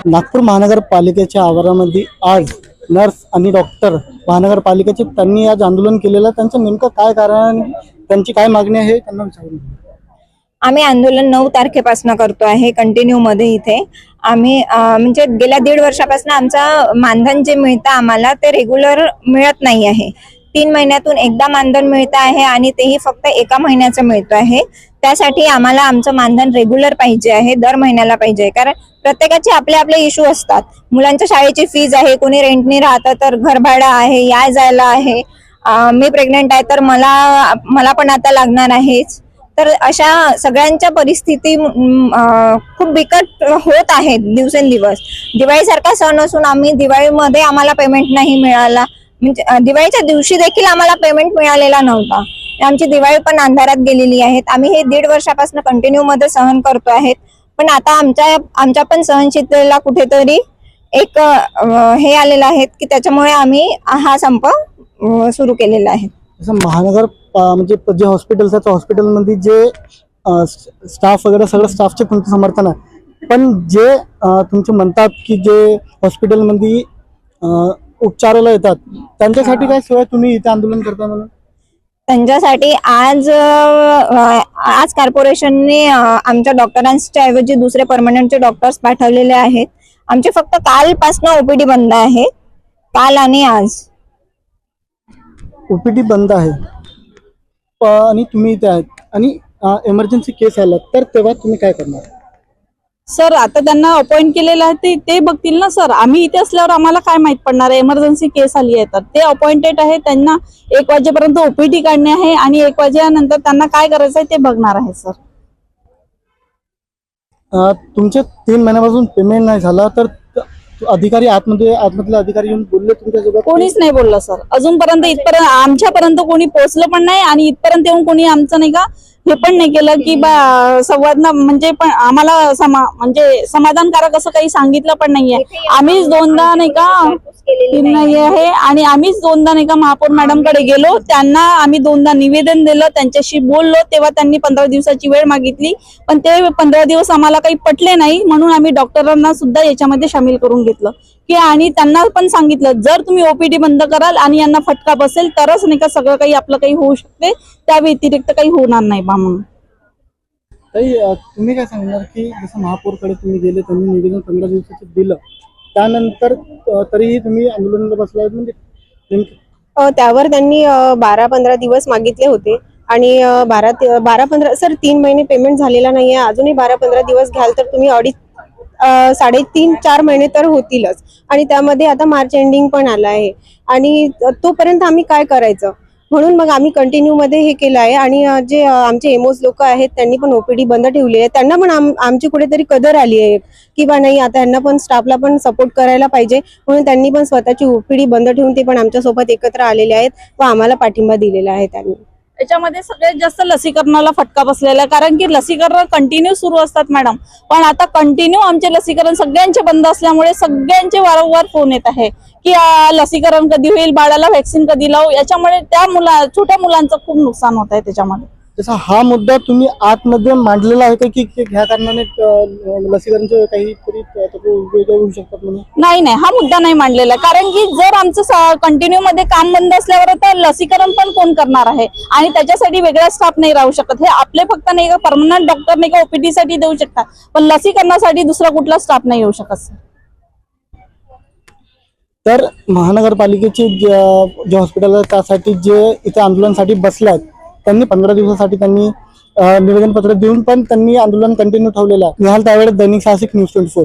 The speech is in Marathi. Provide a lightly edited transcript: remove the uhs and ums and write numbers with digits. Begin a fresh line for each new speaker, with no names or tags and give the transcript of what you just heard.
नागपूर महानगरपालिकेच्या आवारामध्ये आज नर्स आणि डॉक्टर महानगरपालिकेचे त्यांनी आज आंदोलन केलेलं. त्यांचं नेमकं काय कारण, त्यांची काय मागणी आहे त्यांना विचारून.
आम्ही आंदोलन 9 तारखेपासून करतो आहे कंटिन्यू मध्ये. इथे आम्ही म्हणजे गेल्या 1.5 वर्षापासून आमचं मानधन जे मिळतं आम्हाला ते रेग्युलर मिळत नाही आहे. 3 महिन्यातून एकदा मानधन मिळतं आहे आणि तेही फक्त 1 महिन्याचं मिळतं आहे. त्यासाठी आम्हाला आमचं मानधन रेग्युलर पाहिजे आहे, दर महिन्याला पाहिजे. कारण प्रत्येकाचे आपले आपले इश्यू असतात. मुलांच्या शाळेची फीज आहे, कोणी रेंटनी राहतं तर घरभाडा आहे, या जायला आहे. मी प्रेग्नेंट आहे तर मला पण आता लागणार आहेच. तर अशा सगळ्यांच्या परिस्थिती खूप बिकट होत आहेत दिवसेंदिवस. दिवाळीसारखा सण असून आम्ही दिवाळीमध्ये आम्हाला पेमेंट नाही मिळाला, म्हणजे दिवाळीच्या दिवशी देखील आम्हाला पेमेंट मिळालेला नव्हता. आमची दिवाळी पण अंधारात गेलेली आहे. आम्ही हे 1.5 वर्षापासून कंटिन्यू मध्ये सहन करतो आहेत. पण आता आमच्या पण सहनशीलतेला कुठेतरी एक हे आलेलं आहे की त्याच्यामुळे आम्ही हा संप सुरू केलेला आहे.
महानगर म्हणजे जे हॉस्पिटल्स आहेत, हॉस्पिटलमध्ये जे स्टाफ वगैरे सगळं स्टाफचे तुमचं समर्थन आहे. पण जे तुमचे म्हणतात की जे हॉस्पिटलमध्ये उपचाराला येतात त्यांच्यासाठी काय सोय तुम्ही इथे आंदोलन करता म्हणून?
त्यांच्यासाठी आज कॉर्पोरेशनने आमच्या डॉक्टरांच्या ऐवजी दुसरे परमनंटचे डॉक्टर्स पाठवलेले आहेत. आमचे फक्त कालपासून ओपीडी बंद आहे, काल आणि आज
ओपीडी बंद आहे. आणि तुम्ही इथे आहेत आणि इमर्जन्सी केस आला तर तेव्हा तुम्ही काय करणार?
सर आता त्यांना अपॉइंट केलेलं आहे ते बघतील ना सर. आम्ही इथे असल्यावर आम्हाला काय माहित पडणार आहे? इमर्जन्सी केस आली आहे तर ते अपॉइंटेड आहे. त्यांना 1 वाजेपर्यंत ओपीडी काढणे आहे आणि 1 वाजेनंतर त्यांना काय करायचं आहे ते बघणार आहे सर.
तुमचे 3 महिन्यापासून पेमेंट नाही झाला तर अधिकारी आतमधले अधिकारी येऊन बोलले तुमच्यासोबत?
कोणीच नाही बोललं सर अजूनपर्यंत. इथपर्यंत आमच्यापर्यंत कोणी पोहोचलं पण नाही आणि इथपर्यंत येऊन कोणी आमचं नाही का हे पण नाही केलं की संवाद म्हणजे पण आम्हाला म्हणजे समाधानकारक असं काही सांगितलं पण नाहीये. आम्हीच 2दा नाही का नाही आहे आणि आम्हीच 2दा नाही का महापौर मॅडमकडे गेलो. त्यांना आम्ही 2दा निवेदन दिलं, त्यांच्याशी बोललो. तेव्हा त्यांनी 15 दिवसाची वेळ मागितली पण ते 15 दिवस आम्हाला काही पटले नाही. म्हणून आम्ही डॉक्टरांना सुद्धा याच्यामध्ये सामील करून घेतलं की आणि त्यांना पण सांगितलं जर तुम्ही ओपीडी बंद कराल आणि यांना फटका बसेल तरच नाही का सगळं काही आपलं काही होऊ शकते, त्या व्यतिरिक्त काही होणार नाही बा. म्हणून
तुम्ही काय सांगणार की जसं महापौरकडे तुम्ही गेले, त्यांनी निवेदन 15 दिवसाचं दिलं, त्यानंतर तरीही तुम्ही आंदोलनाला बसला म्हणजे
त्यावर त्यांनी 12-15 दिवस मागितले होते आणि 12-15 सर 3 महिने पेमेंट झालेला नाहीये. अजूनही 12-15 दिवस घ्याल तर तुम्ही 3.5-4 महिने तर होतीलच. आणि त्यामध्ये आता मार्च एंडिंग पण आला आहे आणि तोपर्यंत आम्ही काय करायचं? म्हणून मग आम्ही कंटिन्यू मध्ये हे केलं आहे. आणि जे आमचे एमओज लोक आहेत त्यांनी पण ओपीडी बंद ठेवली आहे. त्यांना पण आमची कुठेतरी कदर आली आहे की बा नाही आता यांना पण स्टाफला पण सपोर्ट करायला पाहिजे. म्हणून त्यांनी पण स्वतःची ओपीडी बंद ठेवून ते पण आमच्यासोबत एकत्र आलेले आहेत व आम्हाला पाठिंबा दिलेला आहे त्यांनी.
याच्यामध्ये सगळ्यात जास्त लसीकरणाला फटका बसलेला आहे कारण की लसीकरण कंटिन्यू सुरू असतात मॅडम. पण आता कंटिन्यू आमचे लसीकरण सगळ्यांचे बंद असल्यामुळे सगळ्यांचे वारंवार फोन येत आहे की लसीकरण कधी होईल, बाळाला व्हॅक्सिन कधी लावू. याच्यामुळे त्या छोट्या मुलांचं खूप नुकसान होत आहे त्याच्यामध्ये.
जसा हा मुद्दा तुम्ही आतमध्ये मांडलेला आहे की ह्या कारणाने लसीकरणचे काहीतरी होऊ शकतात म्हणून?
नाही, हा मुद्दा नाही मांडलेला कारण की जर आमचं कंटिन्यू मध्ये काम बंद असल्यावर तर लसीकरण पण कोण करणार आहे आणि त्याच्यासाठी वेगळा स्टाफ नाही राहू शकत. हे आपले फक्त नाही का परमनंट डॉक्टर नाही का ओपीडी साठी देऊ शकतात पण लसीकरणासाठी दुसरा कुठला स्टाफ नाही येऊ शकत.
तर महानगरपालिकेचे जे हॉस्पिटल आहे त्यासाठी जे इथे आंदोलनासाठी बसले आहेत त्यांनी 15 दिवसासाठी त्यांनी निवेदनपत्र देऊन पण त्यांनी आंदोलन कंटिन्यू ठेवलेलं आहे. निहाल तावडे, दैनिक साहसिक, न्यूज 24.